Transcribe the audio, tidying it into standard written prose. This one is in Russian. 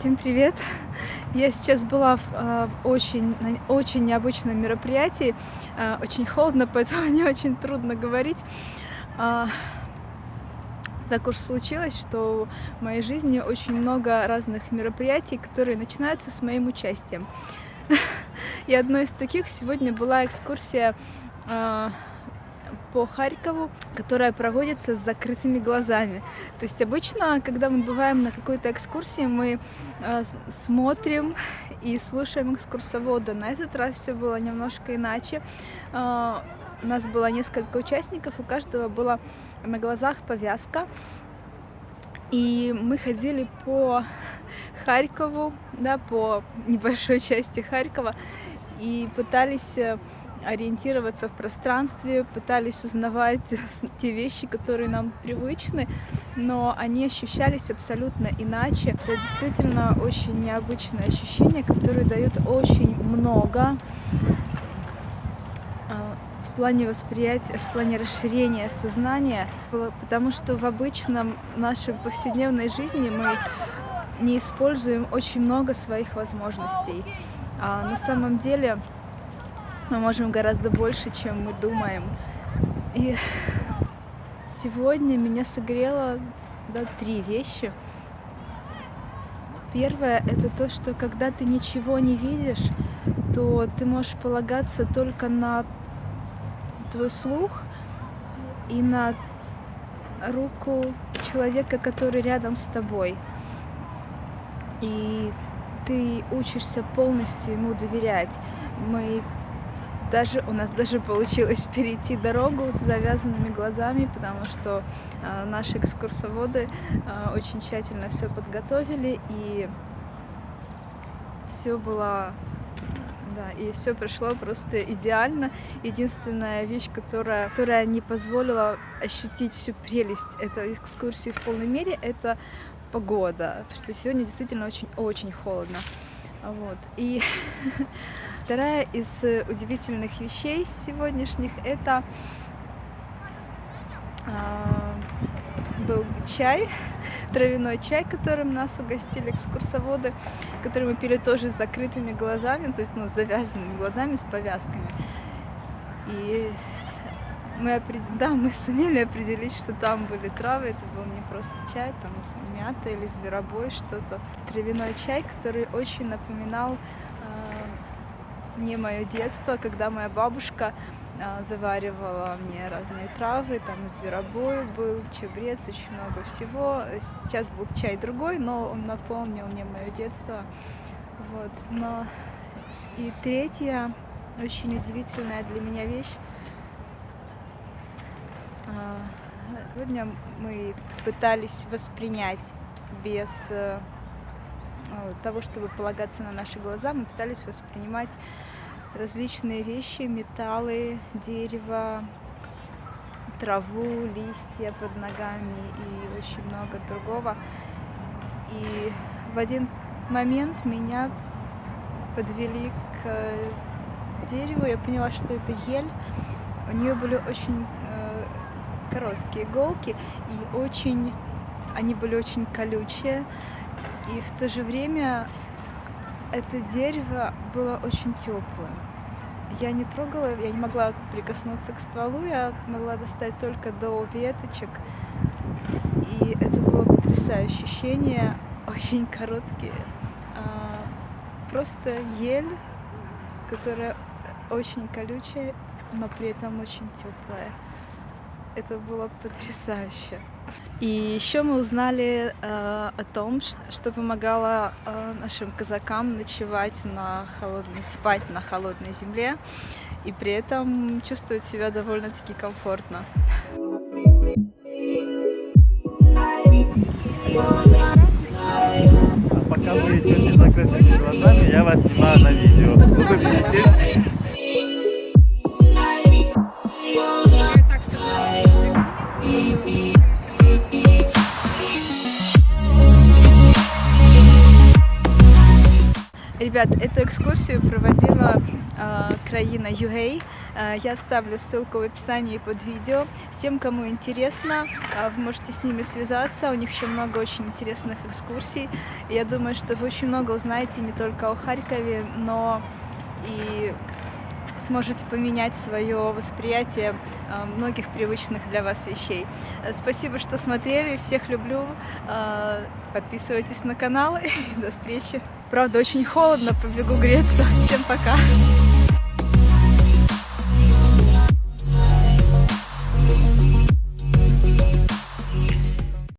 Всем привет! Я сейчас была на очень необычном мероприятии. Очень холодно, поэтому мне очень трудно говорить. А, Так уж случилось, что в моей жизни очень много разных мероприятий, которые начинаются с моим участием. И одной из таких сегодня была экскурсия по Харькову, которая проводится с закрытыми глазами. То есть обычно, когда мы бываем на какой-то экскурсии, мы смотрим и слушаем экскурсовода. На этот раз все было немножко иначе. У нас было несколько участников, у каждого была на глазах повязка. И мы ходили по Харькову, да, по небольшой части Харькова, и пытались ориентироваться в пространстве, пытались узнавать те вещи, которые нам привычны, но они ощущались абсолютно иначе. Это действительно очень необычное ощущение, которое дает очень много в плане восприятия, в плане расширения сознания, потому что в обычном нашей повседневной жизни мы не используем очень много своих возможностей. А на самом деле мы можем гораздо больше, чем мы думаем. И сегодня меня согрело, три вещи. Первое — это то, что когда ты ничего не видишь, то ты можешь полагаться только на твой слух и на руку человека, который рядом с тобой. И ты учишься полностью ему доверять. У нас даже получилось перейти дорогу с завязанными глазами, потому что наши экскурсоводы очень тщательно все подготовили, и все было, и все прошло просто идеально. Единственная вещь, которая не позволила ощутить всю прелесть этой экскурсии в полной мере, это погода, потому что сегодня действительно очень холодно. И вторая из удивительных вещей сегодняшних — это был чай, травяной чай, которым нас угостили экскурсоводы, который мы пили тоже с закрытыми глазами, то есть с завязанными глазами, с повязками. И мы сумели определить, что там были травы. Это был не просто чай, там мята или зверобой, что-то. Травяной чай, который очень напоминал мне мое детство, когда моя бабушка заваривала мне разные травы, там и зверобой был, чабрец, очень много всего. Сейчас был чай другой, но он напомнил мне мое детство. И третья очень удивительная для меня вещь. Сегодня мы пытались воспринять без того, чтобы полагаться на наши глаза, мы пытались воспринимать различные вещи, металлы, дерево, траву, листья под ногами и очень много другого. И в один момент меня подвели к дереву, я поняла, что это ель. У нее были очень короткие иголки, и они были очень колючие, и в то же время это дерево было очень теплым. Я не трогала, я не могла прикоснуться к стволу, я могла достать только до веточек, и это было потрясающее ощущение, очень короткие. Просто ель, которая очень колючая, но при этом очень теплая. Это было потрясающе. И еще мы узнали о том, что помогало нашим казакам спать на холодной земле и при этом чувствовать себя довольно-таки комфортно. Пока вы идете с закрытыми глазами, я вас снимаю на видео. Вы победите. Ребят, эту экскурсию проводила краина UA. Я оставлю ссылку в описании под видео. Всем, кому интересно, вы можете с ними связаться. У них еще много очень интересных экскурсий. И я думаю, что вы очень много узнаете не только о Харькове, но и сможете поменять свое восприятие многих привычных для вас вещей. Спасибо, что смотрели. Всех люблю. Подписывайтесь на канал. До встречи. Правда, очень холодно. Побегу греться. Всем пока.